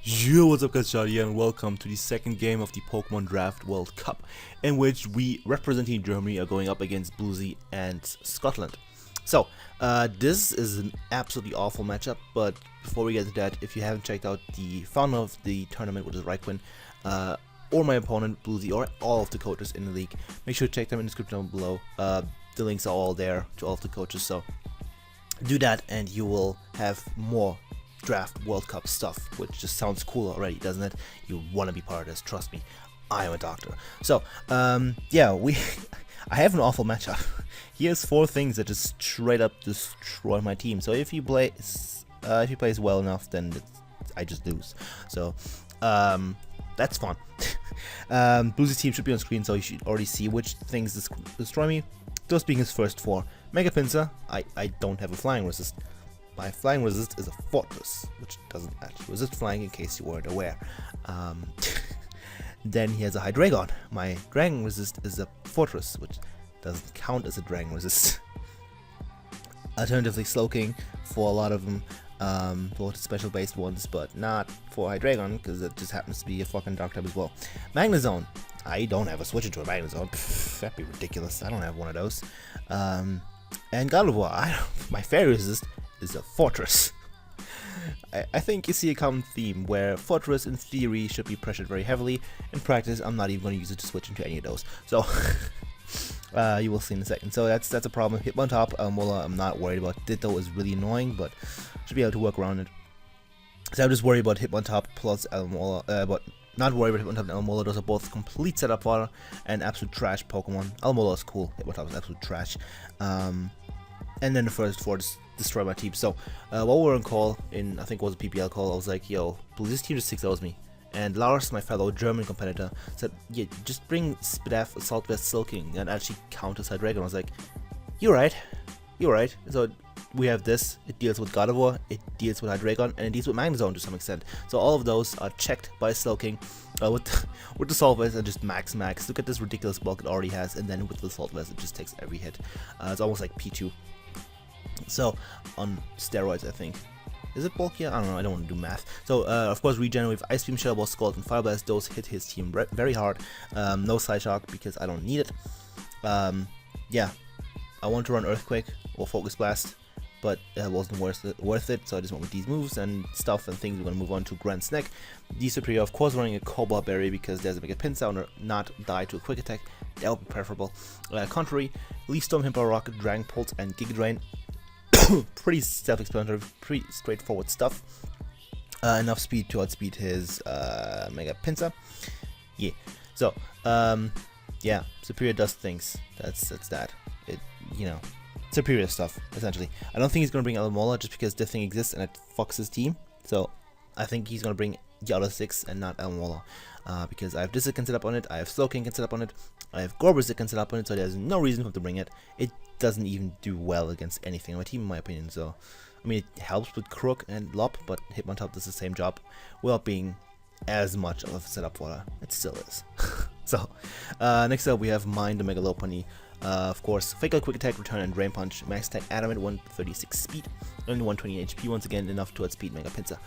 Yo, what's up guys, Schady, and welcome to the second game of the Pokémon Draft World Cup, in which we, representing Germany, are going up against Bluezy and Scotland. So, this is an absolutely awful matchup, but before we get to that, if you haven't checked out the founder of the tournament, which is RhyQuinn, or my opponent, Bluezy, or all of the coaches in the league, make sure to check them in the description down below. The links are all there to all of the coaches, so do that and you will have more Draft World Cup stuff, which just sounds cool already, doesn't it? You want to be part of this, trust me, I am a doctor. So, yeah, I have an awful matchup. Here's 4 things that just straight up destroy my team. So if you plays well enough, then I just lose. So, that's fun. Bluezy's team should be on screen, so you should already see which things destroy me. Those being his first 4. Mega Pinsir, I don't have a flying resist. My flying resist is a fortress, which doesn't actually resist flying, in case you weren't aware. Then he has a Hydreigon. My dragon resist is a fortress, which doesn't count as a dragon resist. Alternatively, Slowking for a lot of them, for the special based ones, but not for Hydreigon, because it just happens to be a fucking dark type as well. Magnezone. I don't have a switch into a Magnezone. That'd be ridiculous. I don't have one of those. And Gardevoir. My fairy resist is a fortress. I think you see a common theme where fortress in theory should be pressured very heavily. In practice, I'm not even going to use it to switch into any of those. So you will see in a second. So that's a problem. Hitmontop, Alomola, I'm not worried about. Ditto is really annoying, but should be able to work around it. So I'm just worried about Hitmontop plus Alomola, but not worried about Hitmontop and Alomola. Those are both complete setup fodder and absolute trash Pokemon. Alomola is cool. Hitmontop is absolute trash. And then the first 4 just destroy my team. So while we were on call, in I think it was a PPL call, I was like, yo, Bluezy's team just 6-0s me. And Lars, my fellow German competitor, said, yeah, just bring Spidaf, Assault Vest, Silking, and actually counters Hydreigon. I was like, you're right. So we have this, it deals with Gardevoir, it deals with Hydreigon, and it deals with Magnezone to some extent. So all of those are checked by Slowking with the Assault Vest and just max. Look at this ridiculous bulk it already has, and then with the Assault Vest it just takes every hit. It's almost like P2. So, on steroids, I think. Is it bulk? Yeah, I don't know, I don't want to do math. So, of course, regen with Ice Beam, Shadow Ball, Scald, and Fire Blast. Those hit his team very hard. No Psyshock because I don't need it. Yeah, I want to run Earthquake or Focus Blast, but it wasn't worth it, so I just went with these moves and stuff and things. We're going to move on to Grand Snack. D Superior, of course, running a Cobalt Berry because there's a Mega Pinsir or not die to a Quick Attack. That would be preferable. Contrary, Leaf Storm, Himpa Rock, Dragon Pulse, and Giga Drain. Pretty self-explanatory, pretty straightforward stuff. Enough speed to outspeed his Mega Pinsir. Yeah. So, yeah, Superior does things. That's that. It, you know, Superior stuff essentially. I don't think he's gonna bring Alomola just because this thing exists and it fucks his team. So, I think he's gonna bring the other 6 and not Alomola. Because I have Dizzle can set up on it, I have Slowking can set up on it, I have Gorbis that can set up on it, so there's no reason for him to bring it. It doesn't even do well against anything on my team, in my opinion. So, I mean, it helps with Crook and Lop, but Hitmontop does the same job without being as much of a setup fodder. It still is. So, next up we have Mind the Megalovania. Of course, Fake Out, Quick Attack, Return, and Drain Punch. Max Attack, Adamant, 136 speed, only 120 HP. Once again, enough to outspeed Mega Pinsir.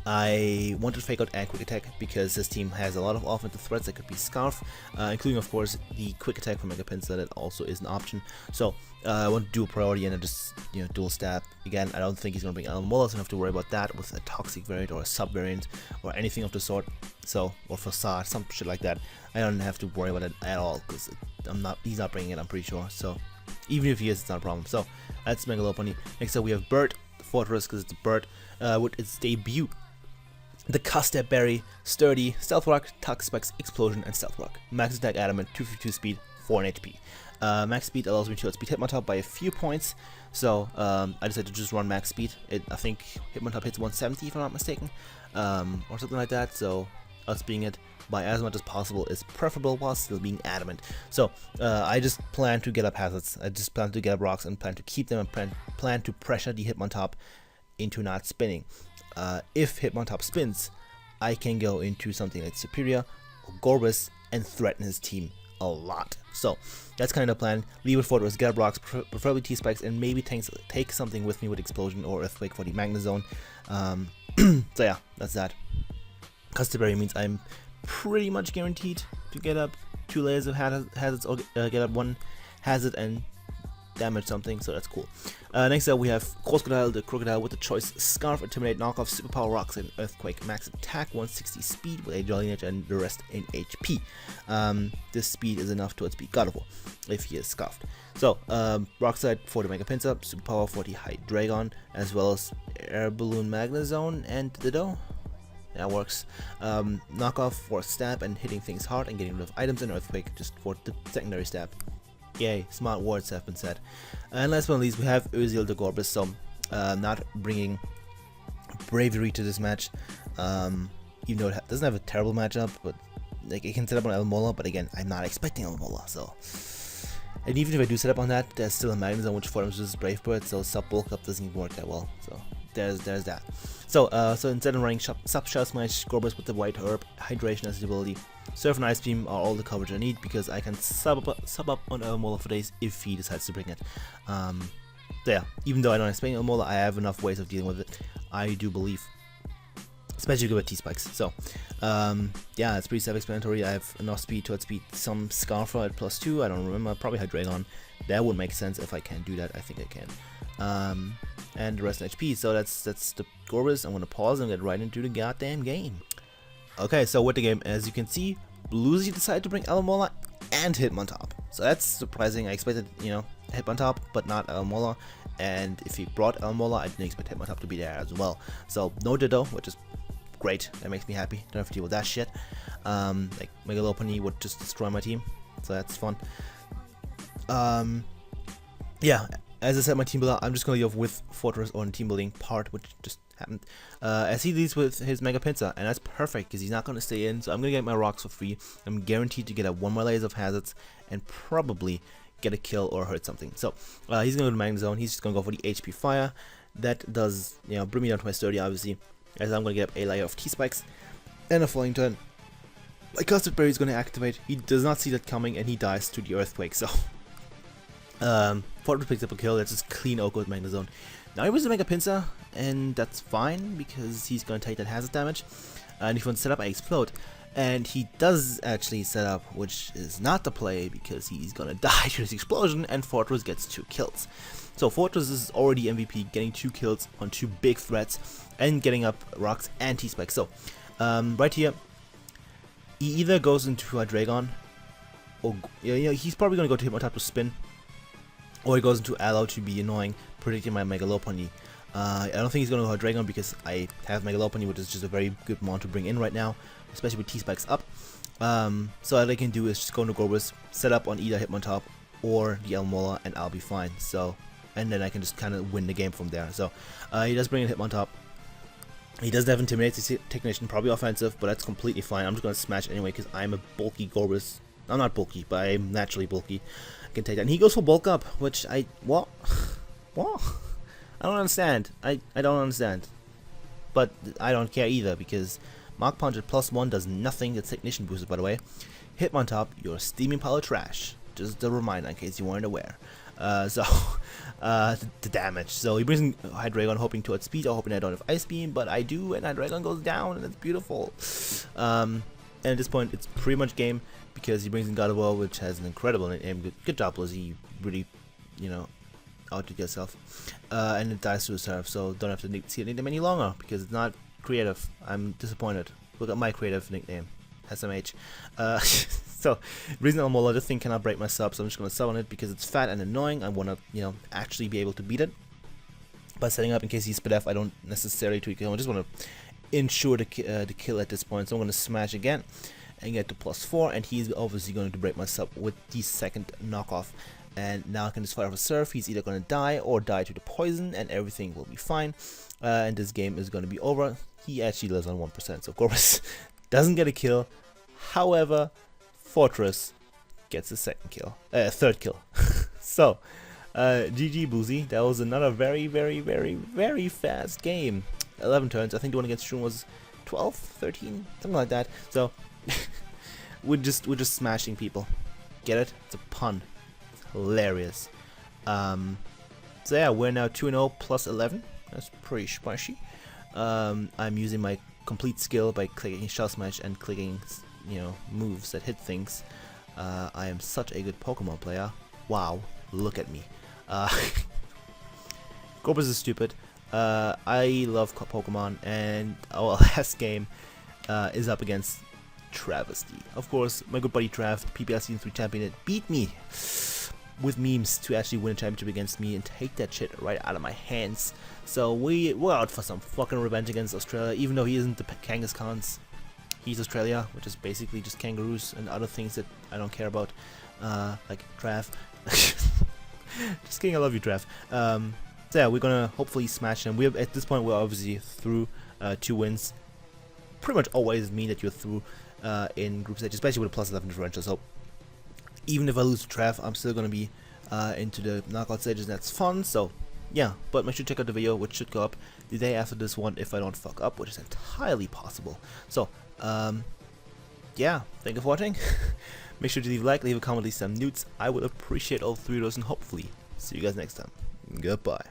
I wanted Fake Out and Quick Attack because this team has a lot of offensive threats that could be Scarf, including of course the Quick Attack from Mega Pinsir that also is an option. So I want to do a priority and just dual stab. Again, I don't think he's gonna bring Alomola, so I don't have to worry about that with a Toxic variant or a Sub variant or anything of the sort. So or Facade, some shit like that. I don't have to worry about it at all because he's not bringing it. I'm pretty sure. So even if he is, it's not a problem. So that's Megalovania. Next up we have Bird, the Fortress, because it's a bird with its debut. The Custard Berry, Sturdy, Stealth Rock, Tuck Specs, Explosion, and Stealth Rock. Max Attack, Adamant, 252 speed, 4 HP. Max Speed allows me to outspeed Hitmontop by a few points, so I decided to just run Max Speed. I think Hitmontop hits 170 if I'm not mistaken, or something like that, so outspeeding it by as much as possible is preferable while still being adamant. So I just plan to get up hazards, I just plan to get up rocks and plan to keep them and plan to pressure the Hitmontop into not spinning. If Hitmontop spins, I can go into something like Superior or Gorbis and threaten his team a lot. So that's kind of the plan. Leave with Fortress, get up rocks, preferably T-Spikes, and maybe take something with me with Explosion or Earthquake for the Magnezone. So yeah, that's that. Custard Berry means I'm pretty much guaranteed to get up 2 layers of hazards or get up 1 hazard and damage something, so that's cool. Next up we have Crocodile, the Crocodile with the choice Scarf, Intimidate, Knockoff, Superpower Rocks, and Earthquake. Max attack, 160 speed with a Jolly Nature, and the rest in HP. This speed is enough to outspeed God of War if he is Scarfed. So, Rock Slide for the Mega Pinsir, Superpower for the Hydreigon, as well as Air Balloon Magnezone and Ditto. That works. Knockoff for stab and hitting things hard and getting rid of items, and Earthquake just for the secondary stab. Yay, smart words have been said. And last but not least, we have Urziel the Gorbis, so not bringing bravery to this match, even though it doesn't have a terrible matchup, but like it can set up on Elmola, but again, I'm not expecting Elmola, so. And even if I do set up on that, there's still a Magnezone which forms this Brave Bird, so sub bulk up doesn't even work that well, so there's that. So instead of running sub Shell Smash, Gorbis with the White Herb, Hydration as the ability, Surf and Ice Beam are all the coverage I need because I can sub up on Elmola for days if he decides to bring it. So yeah, even though I don't expect Elmola, I have enough ways of dealing with it, I do believe. Especially good with T-Spikes. So yeah, it's pretty self-explanatory. I have enough speed to outspeed some Scarfer at +2, I don't remember, probably Hydreigon. That would make sense if I can do that, I think I can. And the rest in HP, so that's the Gorbis. I'm gonna pause and get right into the goddamn game. Okay, so with the game, as you can see, Bluezy decided to bring Elmola and Hitmontop. So that's surprising. I expected, Hitmontop, but not Elmola. And if he brought Elmola, I didn't expect Hitmontop to be there as well. So no Ditto, which is great. That makes me happy. Don't have to deal with that shit. Like Megalovania would just destroy my team, so that's fun. Yeah. As I said, my team builder, I'm just going to go with Fortress on team building part, which just happened. As he leads with his Mega Pinsir, and that's perfect because he's not going to stay in, so I'm going to get my rocks for free. I'm guaranteed to get a 1 more layers of hazards and probably get a kill or hurt something. So he's going to go to Magnezone. He's just going to go for the HP Fire. That does, bring me down to my sturdy, obviously, as I'm going to get up a layer of T-Spikes and a Flying Turn. My Custard Berry is going to activate. He does not see that coming, and he dies to the Earthquake, so Fortress picks up a kill. That's just clean Oko with Magnezone. Now he was the Mega Pinsir, and that's fine because he's gonna take that hazard damage. And if he wants to set up, I explode. And he does actually set up, which is not the play because he's gonna die to this explosion, and Fortress gets 2 kills. So Fortress is already MVP, getting 2 kills on 2 big threats and getting up rocks and T-Spikes. So right here, he either goes into Hydreigon, or he's probably gonna go to Hitmontop to spin. Or he goes into Allo to be annoying, predicting my Megalovania. I don't think he's going to go Hydreigon because I have Megalovania, which is just a very good mon to bring in right now, especially with T-Spikes up. So all I can do is just go into Gorbis, set up on either Hitmontop or the Elmola, and I'll be fine. So, and then I can just kind of win the game from there. So he does bring in Hitmontop. He doesn't have Intimidate Technician, probably offensive, but that's completely fine. I'm just going to smash anyway because I'm a bulky Gorbis. I'm not bulky, but I'm naturally bulky. I can take that. And he goes for bulk up, which what? I don't understand. I don't understand. But I don't care either because Mach Punch at +1 does nothing. It's Technician boosted, by the way. Hitmontop, you're steaming pile of trash. Just a reminder in case you weren't aware. The damage. So he brings in Hydreigon hoping to outspeed or hoping I don't have Ice Beam, but I do, and Hydreigon goes down, and it's beautiful. And at this point, it's pretty much game because he brings in God of War, which has an incredible name. Good job, Bluezy. Really, outdid yourself. And it dies to a serve, so don't have to see a nickname any longer because it's not creative. I'm disappointed. Look at my creative nickname. SMH. So, reason Elmola, this thing cannot break my sub, so I'm just going to sub on it because it's fat and annoying. I want to, actually be able to beat it. By setting up in case he's spit F, I don't necessarily tweak it. I just want to ensure the kill at this point. So I'm going to smash again and get to +4, and he's obviously going to break my sub with the second knockoff. And now I can just fire off a surf. He's either going to die or die to the poison, and everything will be fine. And this game is going to be over. He actually lives on 1%, so Gorbis doesn't get a kill. However, Fortress gets a third kill. So, GG Bluezy. That was another very, very, very, very fast game. 11 turns. I think the one against Shroom was 12, 13, something like that. So, we're just smashing people. Get it? It's a pun. It's hilarious. So yeah, we're now 2-0 plus 11. That's pretty spicy. I'm using my complete skill by clicking Shell Smash and clicking, you know, moves that hit things. I am such a good Pokemon player. Wow, look at me. Gorbis is stupid. I love Pokemon, and our last game is up against Travesty. Of course, my good buddy Trav, PPL Season 3 champion, beat me with memes to actually win a championship against me and take that shit right out of my hands. So we're out for some fucking revenge against Australia, even though he isn't the Kangaskhan's. He's Australia, which is basically just kangaroos and other things that I don't care about, like Trav. Just kidding, I love you, Trav. So yeah, we're gonna hopefully smash him. At this point, we're obviously through 2 wins. Pretty much always mean that you're through in group stage, especially with a +11 differential. So even if I lose to Trav, I'm still gonna be into the knockout stages, and that's fun. So yeah, but make sure to check out the video, which should go up the day after this one if I don't fuck up, which is entirely possible. So yeah, thank you for watching. Make sure to leave a like, leave a comment, leave some newts. I would appreciate all 3 of those, and hopefully see you guys next time. Goodbye.